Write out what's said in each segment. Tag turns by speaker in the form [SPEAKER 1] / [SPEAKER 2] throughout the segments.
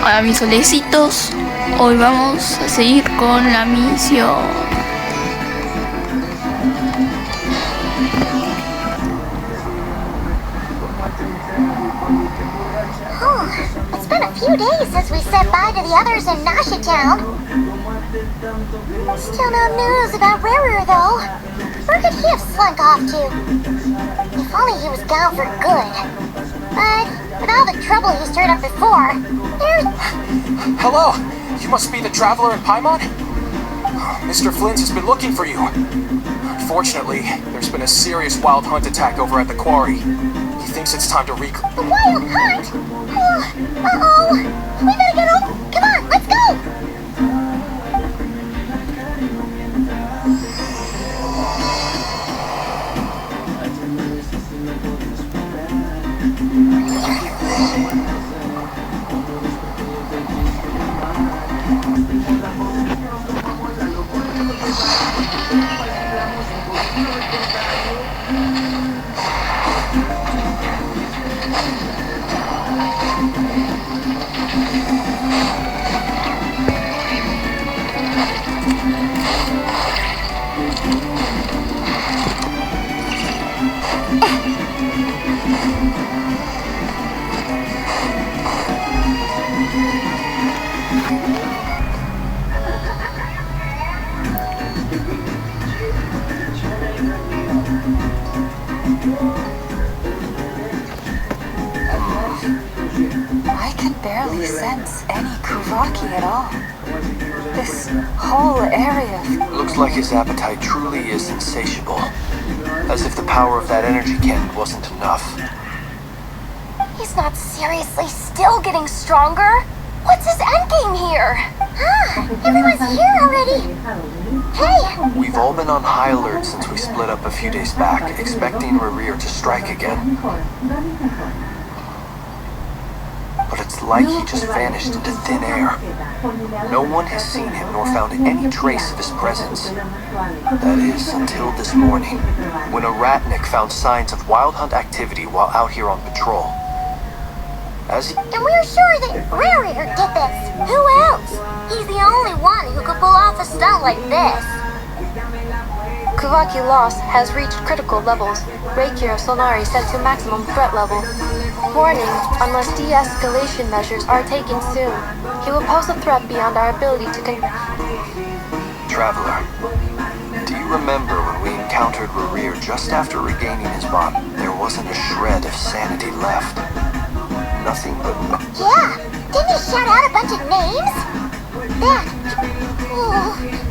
[SPEAKER 1] Hola mis solecitos, hoy vamos a seguir con la misión.
[SPEAKER 2] It's been a few days since we said bye to the others in nacion. Still no news about Rarer though. Where could he have slunk off to? If only he was gone for good. But with all the trouble he stirred up before, there's...
[SPEAKER 3] Hello! You must be the traveler in Paimon? Mr. Flint has been looking for you. Unfortunately, there's been a serious wild hunt attack over at the quarry. He thinks it's time to
[SPEAKER 2] The wild hunt? Uh-oh! We better get home! Come on, let's go!
[SPEAKER 4] I can barely sense any Kuvaki at all. This whole area...
[SPEAKER 5] Looks like his appetite truly is insatiable. As if the power of that energy cannon wasn't enough.
[SPEAKER 2] He's not seriously still getting stronger? What's his endgame here? Everyone's here already. Hey!
[SPEAKER 5] We've all been on high alert since we split up a few days back, expecting Rarir to strike again. But it's like he just vanished into thin air. No one has seen him nor found any trace of his presence. That is, until this morning, when a ratnik found signs of wild hunt activity while out here on patrol.
[SPEAKER 2] And we're sure that Rarir did this. Who else? He's the only one who could pull off a stunt like this.
[SPEAKER 4] Kuvaki loss has reached critical levels. Reikir Solnari set to maximum threat level. Warning, unless de-escalation measures are taken soon, he will pose a threat beyond our ability to
[SPEAKER 5] Traveler, do you remember when we encountered Rarir just after regaining his body? There wasn't a shred of sanity left. Nothing but...
[SPEAKER 2] Yeah! Didn't he shout out a bunch of names? That...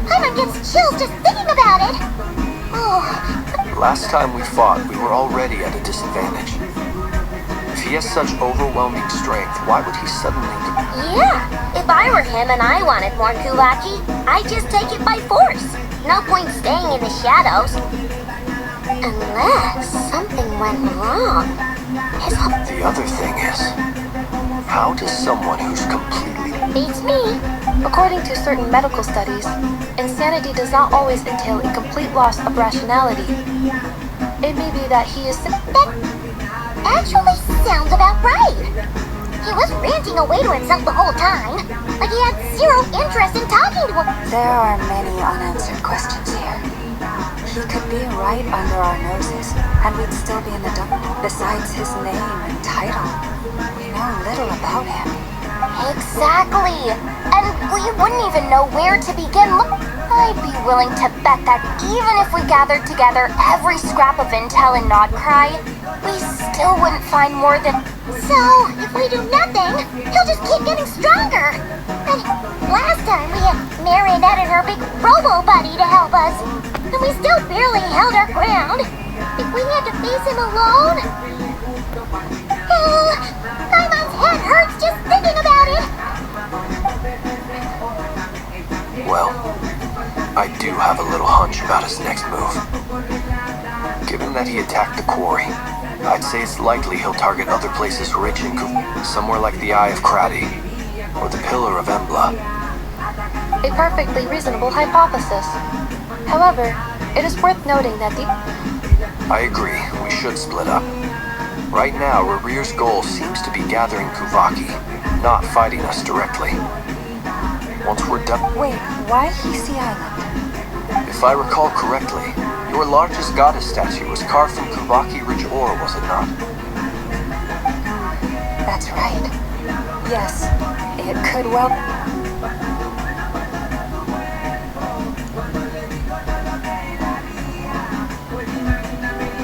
[SPEAKER 2] Paimon gets chills just thinking about it!
[SPEAKER 5] Last time we fought, we were already at a disadvantage. If he has such overwhelming strength, why would he suddenly...
[SPEAKER 2] Yeah! If I were him and I wanted more Kuvaki, I'd just take it by force. No point staying in the shadows. Unless something went wrong.
[SPEAKER 5] The other thing is, how does someone who's completely...
[SPEAKER 2] Beats me.
[SPEAKER 4] According to certain medical studies, insanity does not always entail a complete loss of rationality. It may be that he is...
[SPEAKER 2] That actually sounds about right. He was ranting away to himself the whole time, like he had zero interest in talking to him.
[SPEAKER 4] There are many unanswered questions here. He could be right under our noses, and we'd still be in the dark. Besides his name and title, we know little about him.
[SPEAKER 2] Exactly. And we wouldn't even know where to begin. I'd be willing to bet that even if we gathered together every scrap of intel in Nodcry, we still wouldn't find more than... So, if we do nothing, he'll just keep getting stronger. And last time we had marionetted our big robo buddy to help us. And we still barely held our ground. If we had to face him alone... Paimon's head hurts just thinking about it!
[SPEAKER 5] Well, I do have a little hunch about his next move. Given that he attacked the quarry, I'd say it's likely he'll target other places rich in somewhere like the Eye of Krati, or the Pillar of Embla.
[SPEAKER 4] A perfectly reasonable hypothesis. However, it is worth noting that the...
[SPEAKER 5] I agree, we should split up. Right now, Rarir's goal seems to be gathering Kuvaki, not fighting us directly. Once we're done...
[SPEAKER 4] Wait, why Hisi Island?
[SPEAKER 5] If I recall correctly, your largest goddess statue was carved from Kubaki Ridge ore, was it not?
[SPEAKER 4] That's right. Yes, it could well...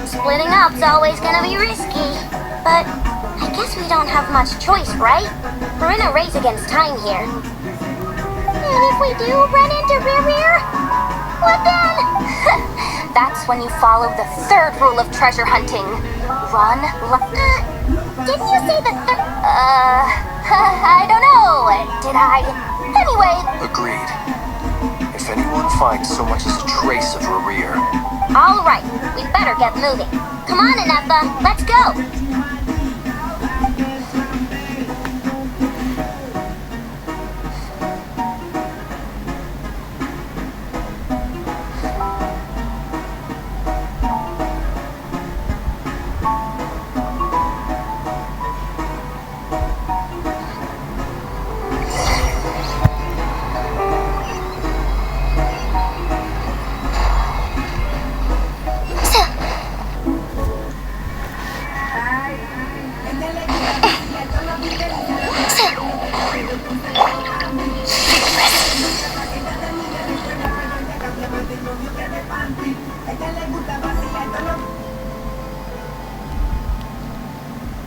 [SPEAKER 2] Splitting up's always gonna be risky. But I guess we don't have much choice, right? We're in a race against time here. And if we do run into Rear, what then? That's when you follow the third rule of treasure hunting. Run, didn't you say the third? I don't know. Did I? Anyway.
[SPEAKER 5] Agreed. If anyone finds so much as a trace of Rear...
[SPEAKER 2] All right, we better get moving. Come on, Anefa, let's go.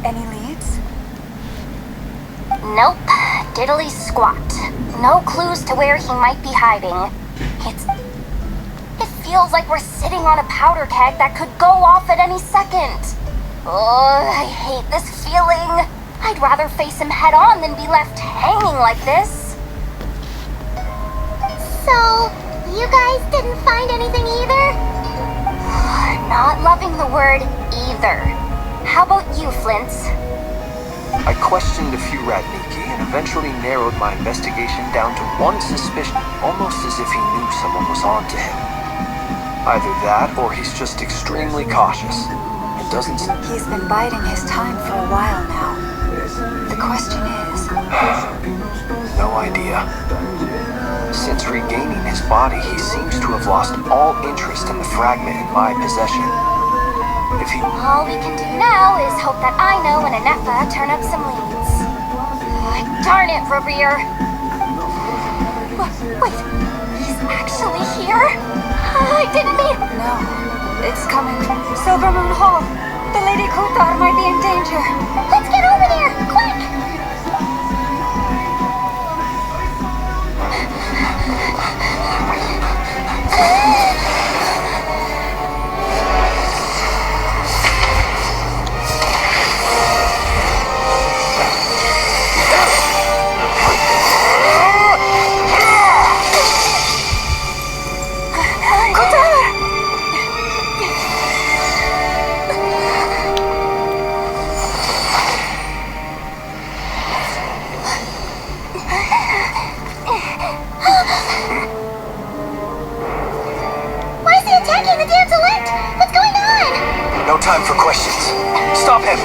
[SPEAKER 4] Any leads?
[SPEAKER 2] Nope. Diddly squat. No clues to where he might be hiding. It feels like we're sitting on a powder keg that could go off at any second. Oh, I hate this feeling. I'd rather face him head on than be left hanging like this. So, you guys didn't find anything either? Not loving the word either. How about you, Flint's?
[SPEAKER 5] I questioned a few Ratniki and eventually narrowed my investigation down to one suspicion, almost as if he knew someone was on to him. Either that, or he's just extremely cautious. It doesn't...
[SPEAKER 4] He's been biding his time for a while now. The question is...
[SPEAKER 5] No idea. Since regaining his body, he seems to have lost all interest in the fragment in my possession. If he...
[SPEAKER 2] All we can do now is hope that I know and Anefa turn up some leads. Darn it, Rear. Wait, he's actually here? I didn't mean...
[SPEAKER 4] No, it's coming. Silver Moon Hall. The Lady Kuthar might be in danger.
[SPEAKER 2] Let's get over there, quick!
[SPEAKER 5] No time for questions. Stop him!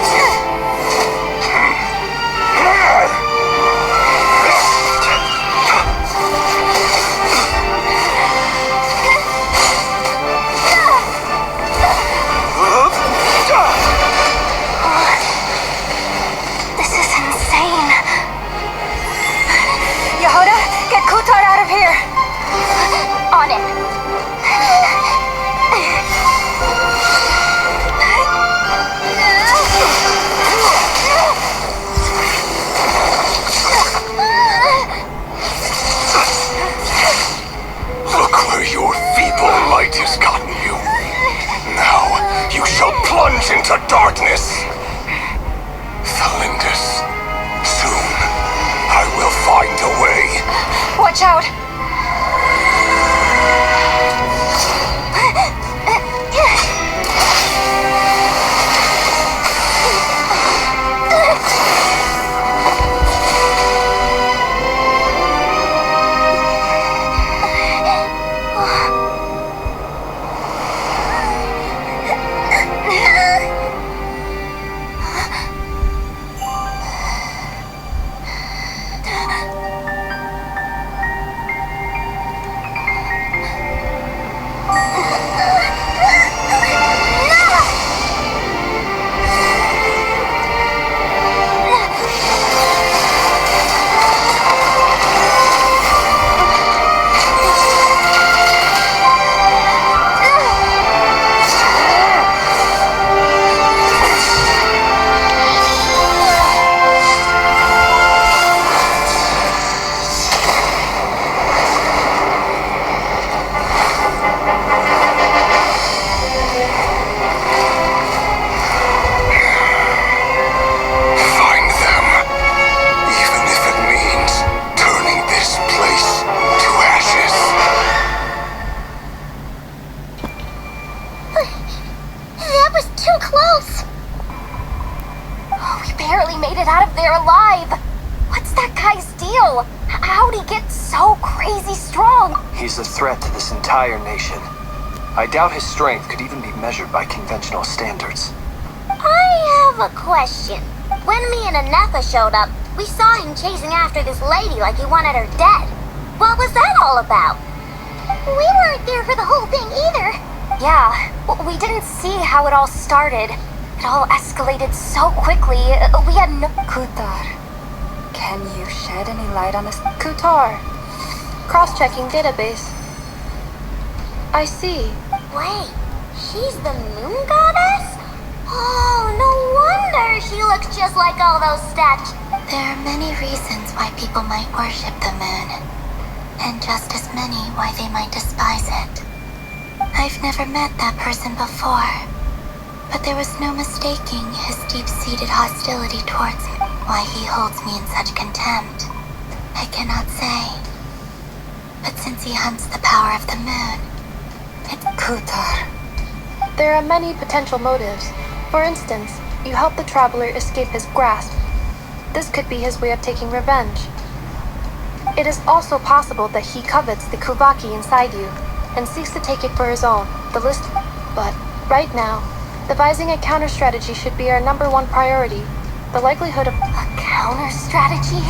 [SPEAKER 2] This is insane.
[SPEAKER 4] Yehuda, get Kuthar out of here!
[SPEAKER 2] On it.
[SPEAKER 5] Plunge into darkness! Thalindus, soon I will find a way.
[SPEAKER 4] Watch out!
[SPEAKER 2] real? How'd he get so crazy strong?
[SPEAKER 5] He's a threat to this entire nation. I doubt his strength could even be measured by conventional standards.
[SPEAKER 2] I have a question. When me and Anefa showed up, we saw him chasing after this lady like he wanted her dead. What was that all about? We weren't there for the whole thing either. Yeah, we didn't see how it all started. It all escalated so quickly, we had no—
[SPEAKER 4] Kutar, can you shed any light on this? Kutar, cross-checking database. I see.
[SPEAKER 2] Wait, she's the moon goddess? Oh, no wonder she looks just like all those statues.
[SPEAKER 6] There are many reasons why people might worship the moon, and just as many why they might despise it. I've never met that person before, but there was no mistaking his deep-seated hostility towards me. Why he holds me in such contempt, I cannot say. But since he hunts the power of the moon, it's
[SPEAKER 4] Kutar. There are many potential motives. For instance, you help the traveler escape his grasp. This could be his way of taking revenge. It is also possible that he covets the Kuvaki inside you and seeks to take it for his own. But right now, devising a counter strategy should be our #1 priority. The likelihood of
[SPEAKER 2] a counter strategy?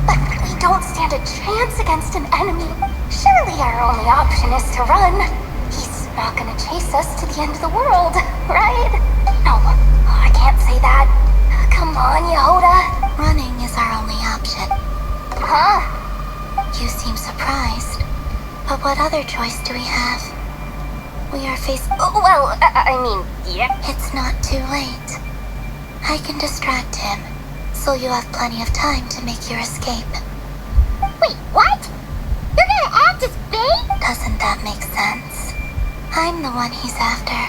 [SPEAKER 2] But we don't stand a chance against an enemy. Surely our only option is to run. He's not gonna chase us to the end of the world, right? No, I can't say that. Come on, Yehoda.
[SPEAKER 6] Running is our only option.
[SPEAKER 2] Huh?
[SPEAKER 6] You seem surprised. But what other choice do we have? We are faced—
[SPEAKER 2] Well, I mean, yeah.
[SPEAKER 6] It's not too late. I can distract him, so you have plenty of time to make your escape.
[SPEAKER 2] Wait, what? You're gonna act as bait?
[SPEAKER 6] Doesn't that make sense? I'm the one he's after.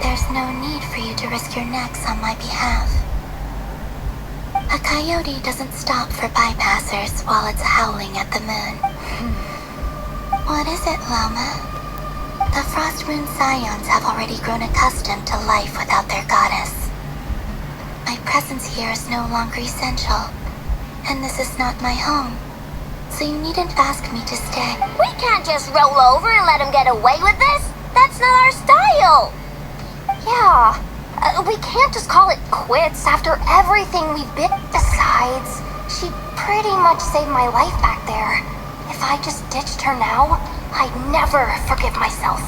[SPEAKER 6] There's no need for you to risk your necks on my behalf. A coyote doesn't stop for bypassers while it's howling at the moon. What is it, Loma? The Frost Moon Scions have already grown accustomed to life without their goddess. My presence here is no longer essential, and this is not my home, so you needn't ask me to stay.
[SPEAKER 2] We can't just roll over and let him get away with this. That's not our style. Yeah, we can't just call it quits after everything we've been. Besides, she pretty much saved my life back there. If I just ditched her now, I'd never forgive myself.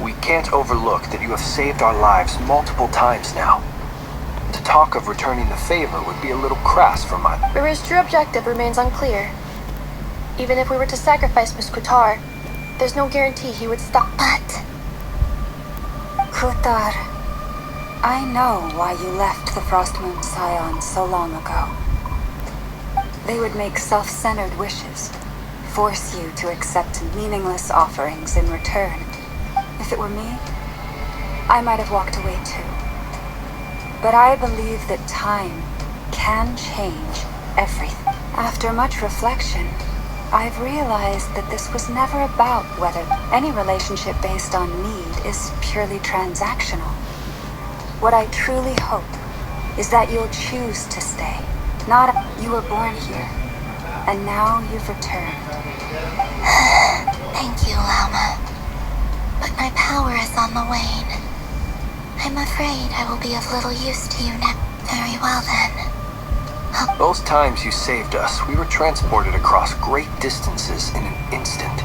[SPEAKER 5] We can't overlook that you have saved our lives multiple times now. To talk of returning the favor would be a little crass for my—
[SPEAKER 4] His true objective remains unclear. Even if we were to sacrifice Miss Kutar, there's no guarantee he would stop.
[SPEAKER 6] But
[SPEAKER 4] Kutar, I know why you left the Frost Moon Scions so long ago. They would make self-centered wishes, force you to accept meaningless offerings in return. If it were me, I might have walked away too. But I believe that time can change everything. After much reflection, I've realized that this was never about whether any relationship based on need is purely transactional. What I truly hope is that you'll choose to stay. Not you were born here, and now you've returned.
[SPEAKER 6] thank you, Lama. But my power is on the wane. I'm afraid I will be of little use to you now. Very well then.
[SPEAKER 5] Those times you saved us, we were transported across great distances in an instant.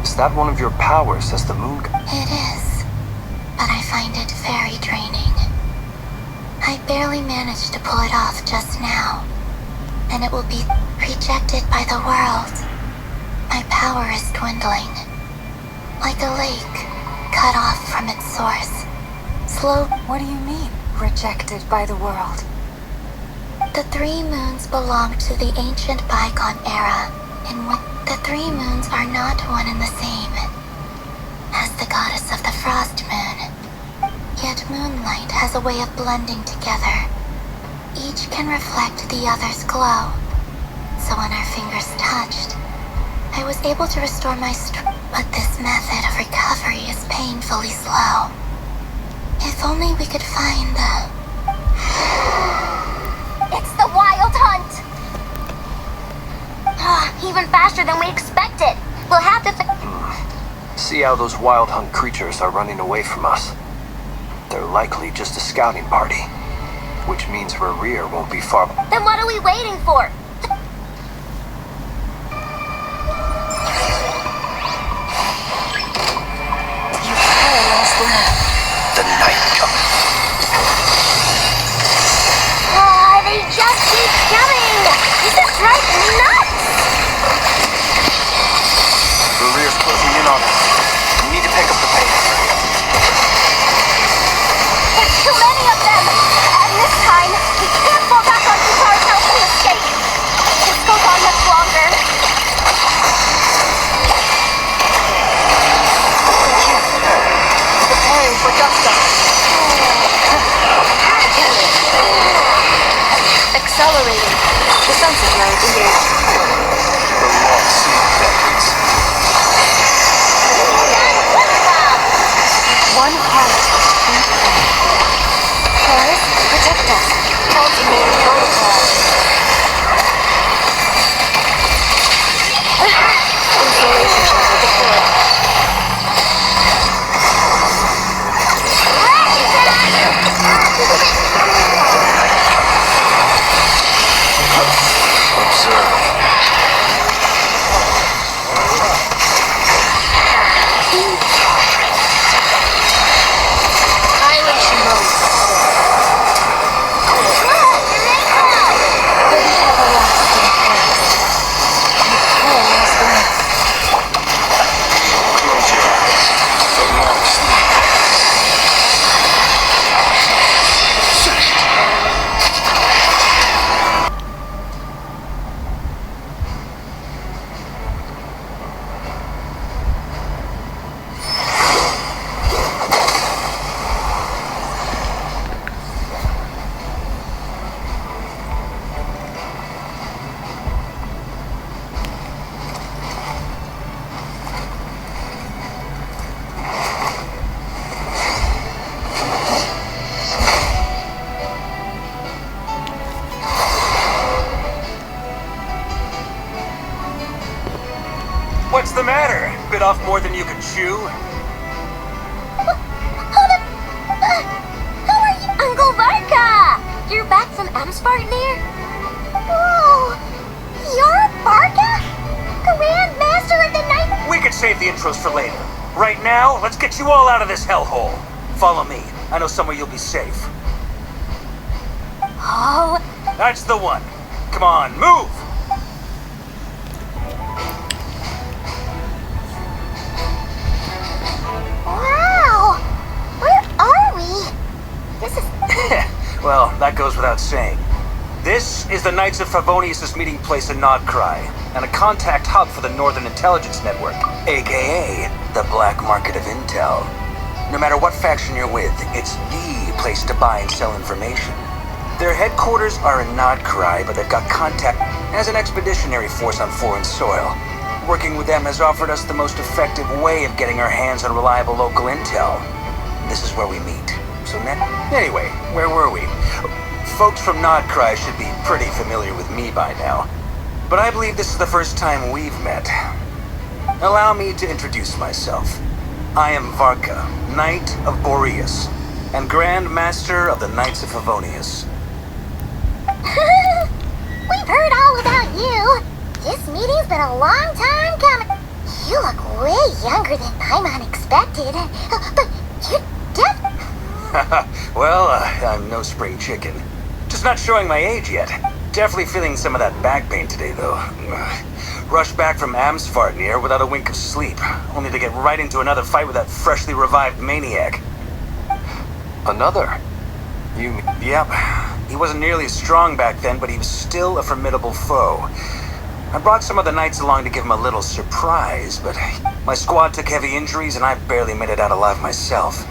[SPEAKER 5] Is that one of your powers as the moon?
[SPEAKER 6] It is, but I find it very draining. I barely managed to pull it off just now, and it will be rejected by the world. My power is dwindling, like a lake cut off from its source.
[SPEAKER 4] What do you mean, rejected by the world?
[SPEAKER 6] The 3 moons belong to the ancient bygone era, in which the 3 moons are not one and the same. As the goddess of the Frost Moon, yet moonlight has a way of blending together. Each can reflect the other's glow. So when our fingers touched, I was able to restore my strength. But this method of recovery is painfully slow. If only we could find the—
[SPEAKER 2] It's the Wild Hunt! even faster than we expected. We'll have to
[SPEAKER 5] See how those wild hunt creatures are running away from us. They're likely just a scouting party, which means her rear won't be far.
[SPEAKER 2] Then what are we waiting for?
[SPEAKER 5] The night coming.
[SPEAKER 2] They just keep coming! This is driving me nuts!
[SPEAKER 5] The rear's closing in on us. We need to pick up the pace.
[SPEAKER 2] There's too many of them! And this time, we can't fall back on Guitar's house and escape! This goes on much longer.
[SPEAKER 4] Preparing for dust-up. Accelerating. The sensor node engaged.
[SPEAKER 5] The long sleep decades.
[SPEAKER 4] One heart. Cars, protect us. Ultimate protocol. Installation chamber deployed. Annihilation mode. Pretty everlasting forest. You paralyze the earth.
[SPEAKER 5] Close your eyes. The long sleep.
[SPEAKER 3] What's the matter? Bit off more than you can chew?
[SPEAKER 2] Hold up! Who are you? Uncle Barca! You're back from Amspartnir? Whoa! You're Barca? Grand Master of the Night?
[SPEAKER 3] We could save the intros for later. Right now, let's get you all out of this hellhole. Follow me. I know somewhere you'll be safe.
[SPEAKER 2] Oh,
[SPEAKER 3] That's the one. Come on, move!
[SPEAKER 2] wow! Where are we? This is...
[SPEAKER 3] Well, that goes without saying. This is the Knights of Favonius' meeting place in Nodcry, and a contact hub for the Northern Intelligence Network, aka the black market of intel. No matter what faction you're with, it's the place to buy and sell information. Their headquarters are in Nodcry, but they've got contact as an expeditionary force on foreign soil. Working with them has offered us the most effective way of getting our hands on reliable local intel. This is where we meet. So anyway, where were we? Folks from Nodcry should be pretty familiar with me by now. But I believe this is the first time we've met. Allow me to introduce myself. I am Varka, Knight of Boreas, and Grand Master of the Knights of Favonius.
[SPEAKER 2] We've heard all about you. This meeting's been a long time coming. You look way younger than Paimon expected. But you're
[SPEAKER 3] Well, I'm no spring chicken. Just not showing my age yet. Definitely feeling some of that back pain today, though. Rushed back from Amsfartnir without a wink of sleep, only to get right into another fight with that freshly revived maniac.
[SPEAKER 5] Another? You...
[SPEAKER 3] Yep. He wasn't nearly as strong back then, but he was still a formidable foe. I brought some of the knights along to give him a little surprise, but my squad took heavy injuries and I barely made it out alive myself.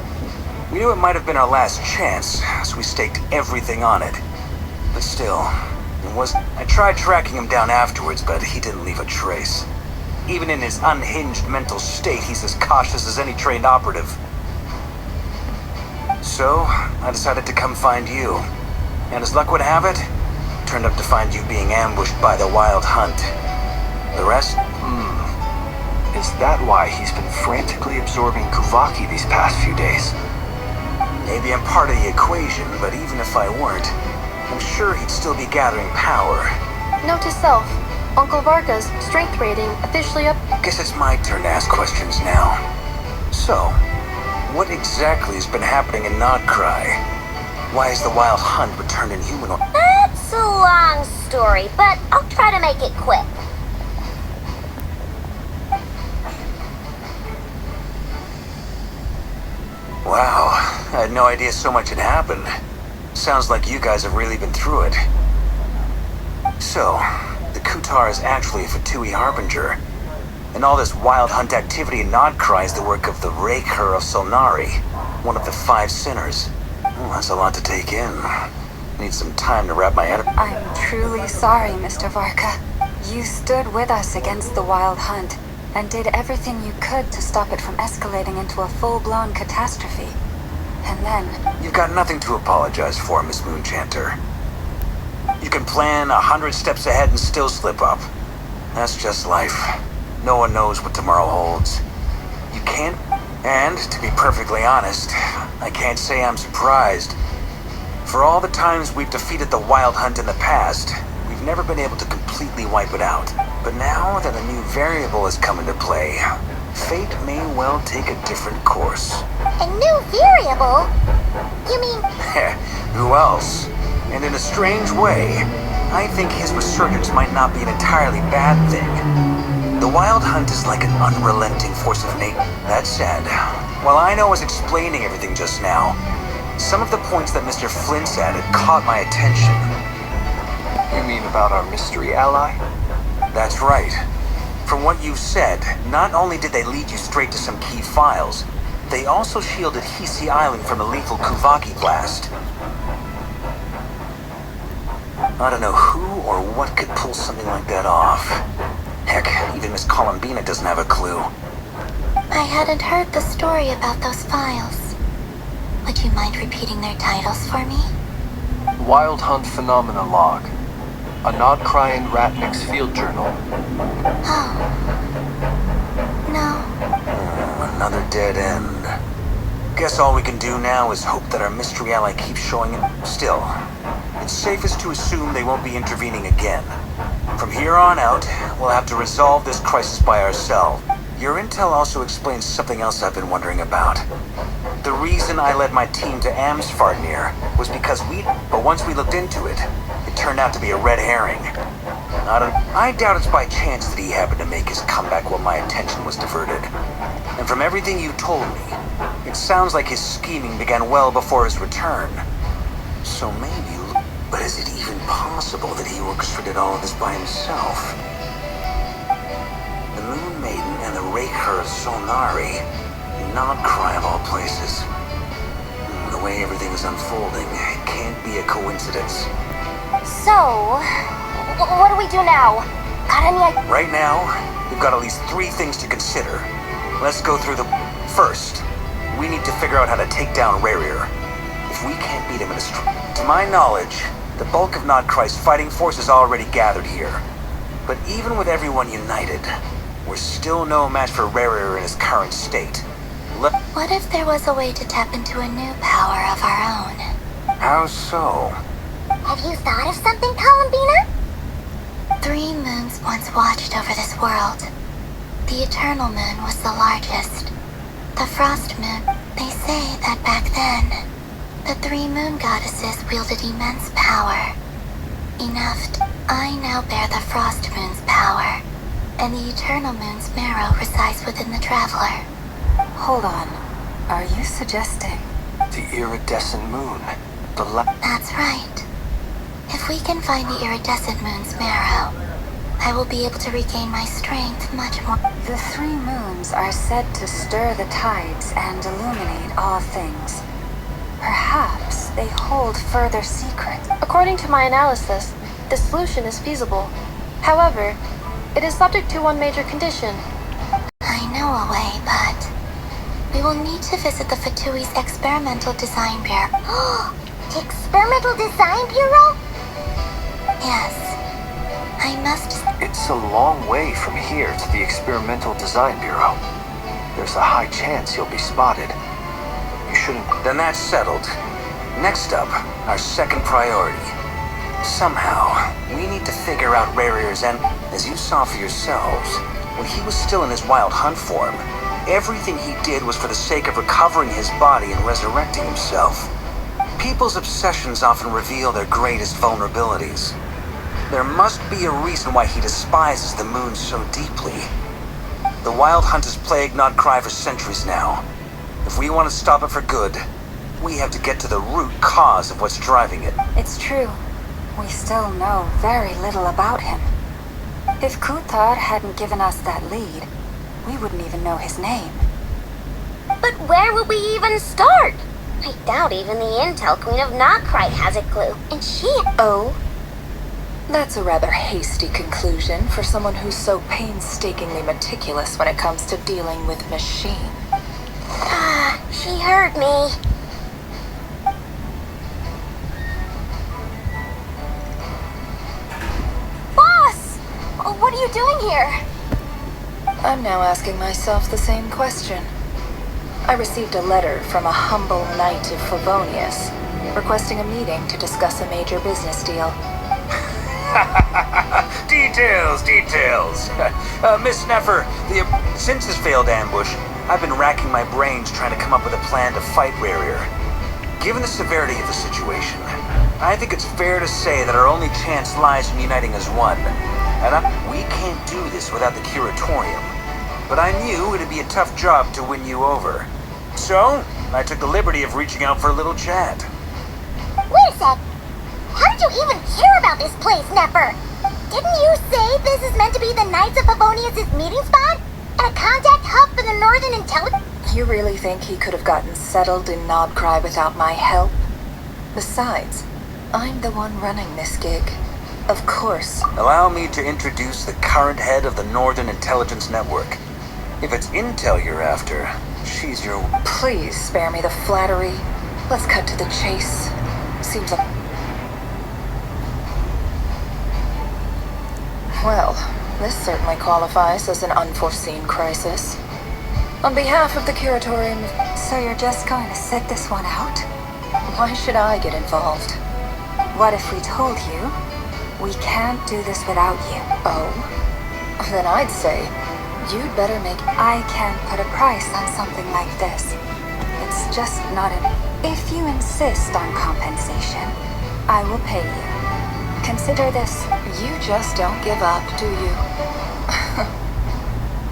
[SPEAKER 3] We knew it might have been our last chance, so we staked everything on it. But still, I tried tracking him down afterwards, but he didn't leave a trace. Even in his unhinged mental state, he's as cautious as any trained operative. So, I decided to come find you. And as luck would have it, turned up to find you being ambushed by the Wild Hunt. The rest?
[SPEAKER 5] Is that why he's been frantically absorbing Kuvaki these past few days?
[SPEAKER 3] Maybe I'm part of the equation, but even if I weren't, I'm sure he'd still be gathering power.
[SPEAKER 7] Note to self, Uncle Varka's strength rating officially up.
[SPEAKER 3] Guess it's my turn to ask questions now. So, what exactly has been happening in Nodcry? Why is the Wild Hunt returned in humanoid?
[SPEAKER 2] That's a long story, but I'll try to make it quick.
[SPEAKER 3] Wow, I had no idea so much had happened. Sounds like you guys have really been through it. So, the Kutar is actually a Fatui Harbinger, and all this Wild Hunt activity in Nodcry is the work of the Raker of Solnari, one of the 5 sinners. Well, that's a lot to take in. Need some time to wrap my head.
[SPEAKER 4] I'm truly sorry, Mr. Varka. You stood with us against the Wild Hunt and did everything you could to stop it from escalating into a full-blown catastrophe. And then...
[SPEAKER 3] You've got nothing to apologize for, Miss Moonchanter. You can plan 100 steps ahead and still slip up. That's just life. No one knows what tomorrow holds. You can't... And, to be perfectly honest, I can't say I'm surprised. For all the times we've defeated the Wild Hunt in the past, we've never been able to completely wipe it out. But now that a new variable has come into play, fate may well take a different course.
[SPEAKER 2] A new variable? You mean...
[SPEAKER 3] Who else? And in a strange way, I think his resurgence might not be an entirely bad thing. The Wild Hunt is like an unrelenting force of nature. That said, while I know I was explaining everything just now, some of the points that Mr. Flint's added caught my attention.
[SPEAKER 5] You mean about our mystery ally?
[SPEAKER 3] That's right. From what you've said, not only did they lead you straight to some key files, they also shielded Hisi Island from a lethal Kuvaki blast. I don't know who or what could pull something like that off. Heck, even Miss Columbina doesn't have a clue.
[SPEAKER 6] I hadn't heard the story about those files. Would you mind repeating their titles for me?
[SPEAKER 5] Wild Hunt Phenomena Log. A Nodcry and Ratnik's field journal.
[SPEAKER 6] Oh. No.
[SPEAKER 3] Another dead end. Guess all we can do now is hope that our mystery ally keeps showing it. Still, it's safest to assume they won't be intervening again. From here on out, we'll have to resolve this crisis by ourselves. Your intel also explains something else I've been wondering about. The reason I led my team to Amsfarnir was because but once we looked into it, it turned out to be a red herring. I doubt it's by chance that he happened to make his comeback while my attention was diverted. And from everything you told me, it sounds like his scheming began well before his return. So maybe, but is it even possible that he orchestrated all of this by himself? The Moon Maiden and the Raker of Solnari, Nodcry of all places. The way everything is unfolding, it can't be a coincidence.
[SPEAKER 2] So... what do we do now? Got any idea?
[SPEAKER 3] Right now, we've got at least 3 things to consider. Let's go through them. First, we need to figure out how to take down Rarir. If we can't beat him in a to my knowledge, the bulk of Nodcry's fighting force is already gathered here. But even with everyone united, we're still no match for Rarir in his current state.
[SPEAKER 6] What if there was a way to tap into a new power of our own?
[SPEAKER 3] How so?
[SPEAKER 2] Have you thought of something, Columbina?
[SPEAKER 6] 3 moons once watched over this world. The Eternal Moon was the largest. The Frost Moon, they say that back then, the 3 moon goddesses wielded immense power. I now bear the Frost Moon's power, and the Eternal Moon's marrow resides within the Traveler.
[SPEAKER 4] Hold on. Are you suggesting...
[SPEAKER 5] The iridescent moon.
[SPEAKER 6] That's right. If we can find the iridescent moon's marrow, I will be able to regain my strength much more.
[SPEAKER 4] The 3 moons are said to stir the tides and illuminate all things. Perhaps they hold further secrets.
[SPEAKER 7] According to my analysis, this solution is feasible. However, it is subject to one major condition.
[SPEAKER 6] I know a way, but we will need to visit the Fatui's Experimental Design Bureau.
[SPEAKER 2] Experimental Design Bureau?
[SPEAKER 6] Yes. I must...
[SPEAKER 5] It's a long way from here to the Experimental Design Bureau. There's a high chance you'll be spotted. You shouldn't...
[SPEAKER 3] Then that's settled. Next up, our second priority. Somehow, we need to figure out Rarier's end. As you saw for yourselves, when he was still in his wild hunt form, everything he did was for the sake of recovering his body and resurrecting himself. People's obsessions often reveal their greatest vulnerabilities. There must be a reason why he despises the moon so deeply. The Wild Hunt has plagued Nodcry for centuries now. If we want to stop it for good, we have to get to the root cause of what's driving it.
[SPEAKER 4] It's true. We still know very little about him. If Kuthar hadn't given us that lead, we wouldn't even know his name.
[SPEAKER 2] But where would we even start? I doubt even the Intel Queen of Nodcry has a clue. And she...
[SPEAKER 8] Oh? That's a rather hasty conclusion for someone who's so painstakingly meticulous when it comes to dealing with machine.
[SPEAKER 2] She heard me. Boss! What are you doing here?
[SPEAKER 8] I'm now asking myself the same question. I received a letter from a humble knight of Favonius, requesting a meeting to discuss a major business deal.
[SPEAKER 3] Details. Miss Nefer, since this failed ambush, I've been racking my brains trying to come up with a plan to fight Rarier. Given the severity of the situation, I think it's fair to say that our only chance lies in uniting as one. And we can't do this without the Curatorium. But I knew it'd be a tough job to win you over. So, I took the liberty of reaching out for a little chat.
[SPEAKER 2] Wait a sec. How did you even hear about this place, Nefer? Didn't you say this is meant to be the Knights of Favonius' meeting spot? And a contact hub for the Northern Intelligence?
[SPEAKER 8] You really think he could have gotten settled in Nodcry without my help? Besides, I'm the one running this gig. Of course.
[SPEAKER 3] Allow me to introduce the current head of the Northern Intelligence Network. If it's intel you're after, she's your...
[SPEAKER 8] Please spare me the flattery. Let's cut to the chase. Seems like... Well, this certainly qualifies as an unforeseen crisis. On behalf of the Curatorium...
[SPEAKER 4] So you're just going to sit this one out?
[SPEAKER 8] Why should I get involved?
[SPEAKER 4] What if we told you we can't do this without you?
[SPEAKER 8] Oh? Then I'd say you'd better make...
[SPEAKER 4] I can't put a price on something like this. It's just not an... If you insist on compensation, I will pay you. Consider this...
[SPEAKER 8] You just don't give up, do you?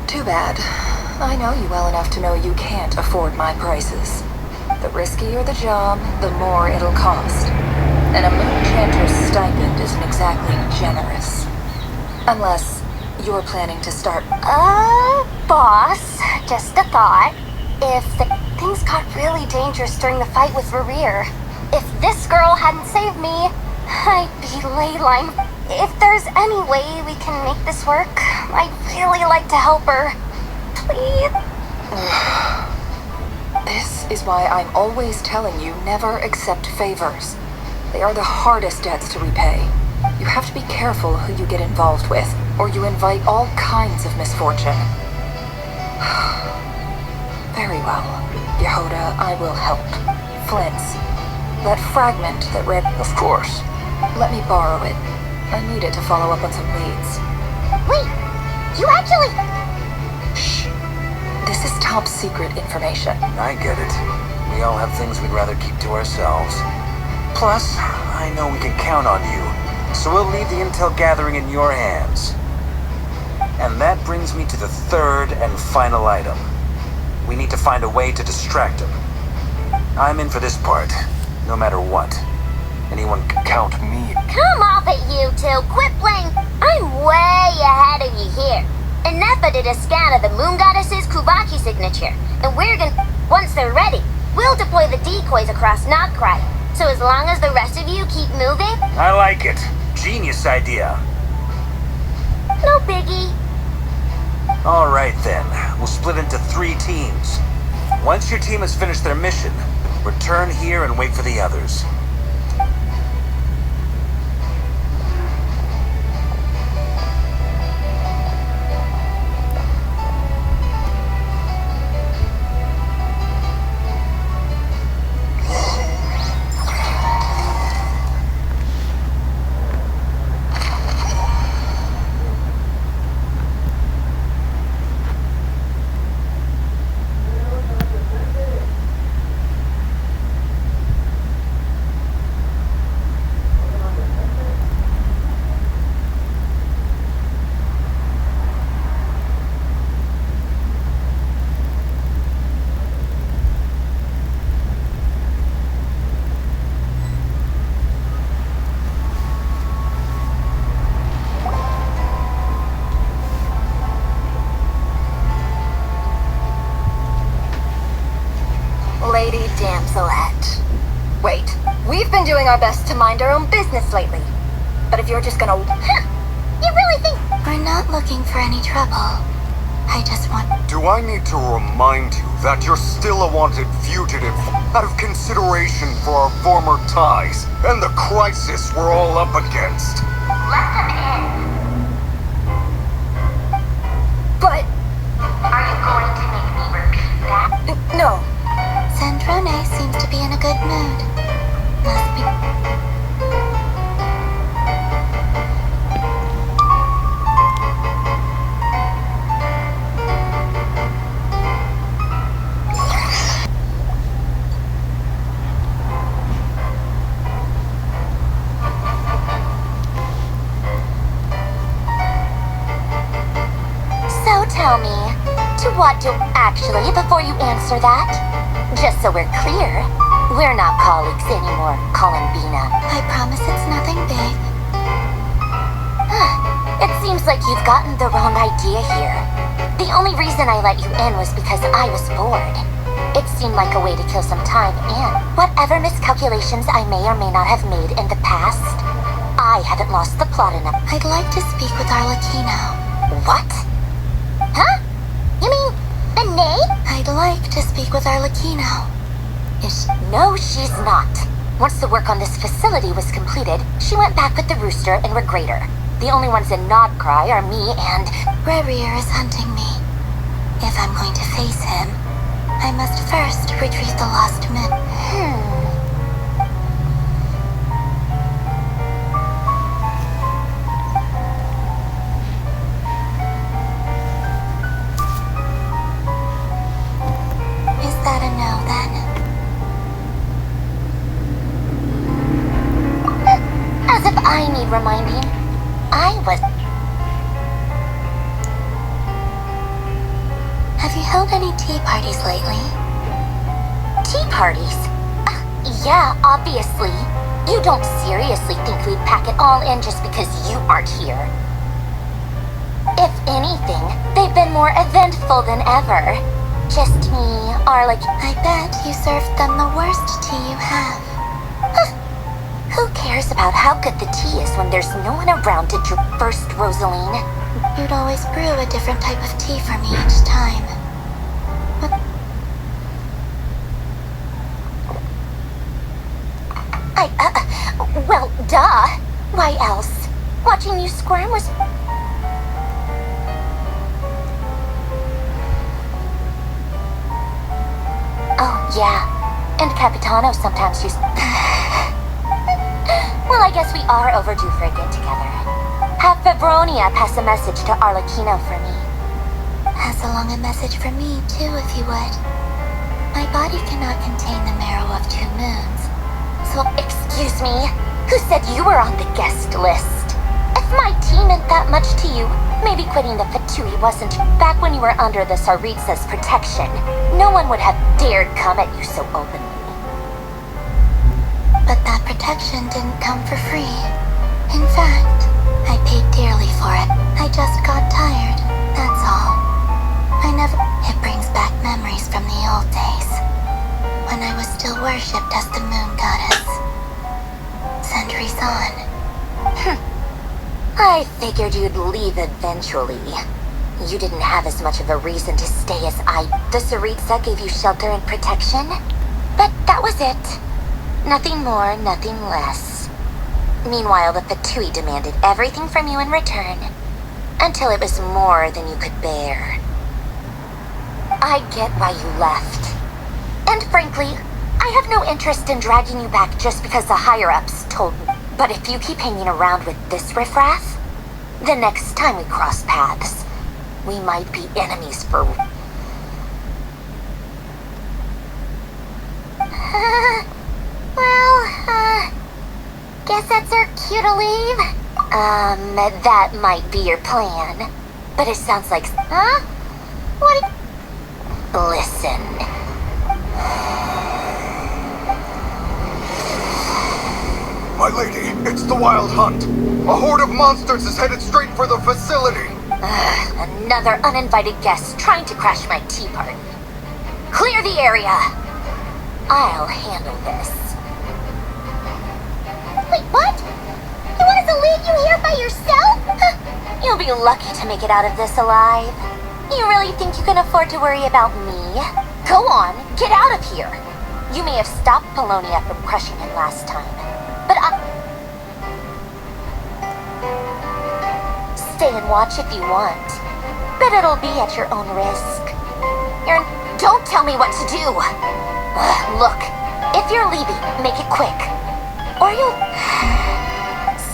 [SPEAKER 8] Too bad. I know you well enough to know you can't afford my prices. The riskier the job, the more it'll cost. And a moon chanter's stipend isn't exactly generous. Unless you're planning to start...
[SPEAKER 2] Boss, just a thought. If things got really dangerous during the fight with Rarier, if this girl hadn't saved me, I'd be leyline. If there's any way we can make this work, I'd really like to help her. Please?
[SPEAKER 8] This is why I'm always telling you never accept favors. They are the hardest debts to repay. You have to be careful who you get involved with, or you invite all kinds of misfortune. Very well. Yehoda, I will help. Flint's. That fragment that read...
[SPEAKER 5] Of course.
[SPEAKER 8] Let me borrow it. I need it to follow up on some leads.
[SPEAKER 2] Wait! You actually...
[SPEAKER 8] Shh. This is top secret information.
[SPEAKER 3] I get it. We all have things we'd rather keep to ourselves. Plus, I know we can count on you, so we'll leave the intel gathering in your hands. And that brings me to the third and final item. We need to find a way to distract him. I'm in for this part, no matter what. Anyone can count me.
[SPEAKER 2] Come off it, you two! Quit playing! I'm way ahead of you here. And Nefa did a scan of the Moon Goddess's Kuvaki signature, and we're gonna... Once they're ready, we'll deploy the decoys across Nodcry. So as long as the rest of you keep moving...
[SPEAKER 3] I like it. Genius idea.
[SPEAKER 2] No biggie.
[SPEAKER 3] All right then. We'll split into 3 teams. Once your team has finished their mission, return here and wait for the others.
[SPEAKER 4] doing our best to mind our own business lately. But if you're just gonna...
[SPEAKER 2] You really think...
[SPEAKER 6] We're not looking for any trouble. I just want...
[SPEAKER 9] Do I need to remind you that you're still a wanted fugitive out of consideration for our former ties and the crisis we're all up against?
[SPEAKER 2] Let them in.
[SPEAKER 4] But...
[SPEAKER 2] Are you going to make me repeat that?
[SPEAKER 4] No.
[SPEAKER 6] Sandrone seems to be in a good mood. Must be...
[SPEAKER 2] So tell me, to what do... Actually, before you answer that, just so we're clear, we're not colleagues anymore, Columbina.
[SPEAKER 6] I promise it's nothing big.
[SPEAKER 2] It seems like you've gotten the wrong idea here. The only reason I let you in was because I was bored. It seemed like a way to kill some time, and whatever miscalculations I may or may not have made in the past, I haven't lost the plot enough.
[SPEAKER 6] I'd like to speak with Arlecchino.
[SPEAKER 2] What? Huh? You mean Benet?
[SPEAKER 6] I'd like to speak with Arlecchino.
[SPEAKER 2] No, she's not. Once the work on this facility was completed, she went back with the rooster and Regrator. The only ones in Nodcry are me and...
[SPEAKER 6] Rerir is hunting me. If I'm going to face him, I must first retrieve the lost moon. Is that a no, then?
[SPEAKER 2] As if I need reminding. I was...
[SPEAKER 6] Have you held any tea parties lately?
[SPEAKER 2] Tea parties? Yeah, obviously. You don't seriously think we'd pack it all in just because you aren't here. If anything, they've been more eventful than ever. Just me,
[SPEAKER 6] I bet you served them the worst tea you have.
[SPEAKER 2] Who cares about how good the tea is when there's no one around to drink first, Rosaline?
[SPEAKER 6] You'd always brew a different type of tea for me each time.
[SPEAKER 2] Well, duh. Why else? Watching you squirm was... Oh, yeah. And Capitano sometimes used... Well, I guess we are overdue for a get-together. Have Febronia pass a message to Arlecchino for me.
[SPEAKER 6] Pass along a message for me, too, if you would. My body cannot contain the marrow of 2 moons.
[SPEAKER 2] So, excuse me? Who said you were on the guest list? If my tea meant that much to you, maybe quitting the Fatui wasn't... Back when you were under the Tsaritsa's protection, no one would have dared come at you so openly.
[SPEAKER 6] But that protection didn't come for free. In fact, I paid dearly for it. I just got tired, that's all. It brings back memories from the old days, when I was still worshipped as the moon goddess. Centuries on.
[SPEAKER 2] I figured you'd leave eventually. You didn't have as much of a reason to stay as I... The Tsaritsa gave you shelter and protection, but that was it. Nothing more, nothing less. Meanwhile, the Fatui demanded everything from you in return, until it was more than you could bear. I get why you left. And frankly, I have no interest in dragging you back just because the higher-ups told me. But if you keep hanging around with this riffraff, the next time we cross paths, we might be enemies for...
[SPEAKER 6] Guess that's our cue to leave.
[SPEAKER 2] That might be your plan. But it sounds like...
[SPEAKER 6] Huh? What?
[SPEAKER 2] Listen.
[SPEAKER 9] My lady, it's the Wild Hunt. A horde of monsters is headed straight for the facility.
[SPEAKER 2] Another uninvited guest trying to crash my tea party. Clear the area. I'll handle this. Wait, what? You want us to leave you here by yourself? You'll be lucky to make it out of this alive. You really think you can afford to worry about me? Go on, get out of here. You may have stopped Polonia from crushing him last time, but stay and watch if you want. But it'll be at your own risk. Don't tell me what to do! Look, if you're leaving, make it quick. Or you'll...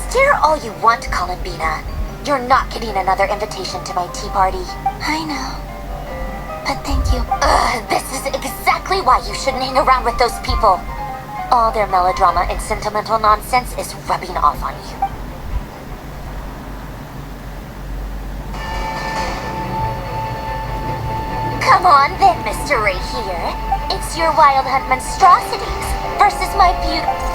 [SPEAKER 2] Stare all you want, Columbina. You're not getting another invitation to my tea party.
[SPEAKER 6] I know. But thank you.
[SPEAKER 2] This is exactly why you shouldn't hang around with those people. All their melodrama and sentimental nonsense is rubbing off on you. Come on then, Mr. Ray here. It's your Wild Hunt monstrosities versus my beautiful...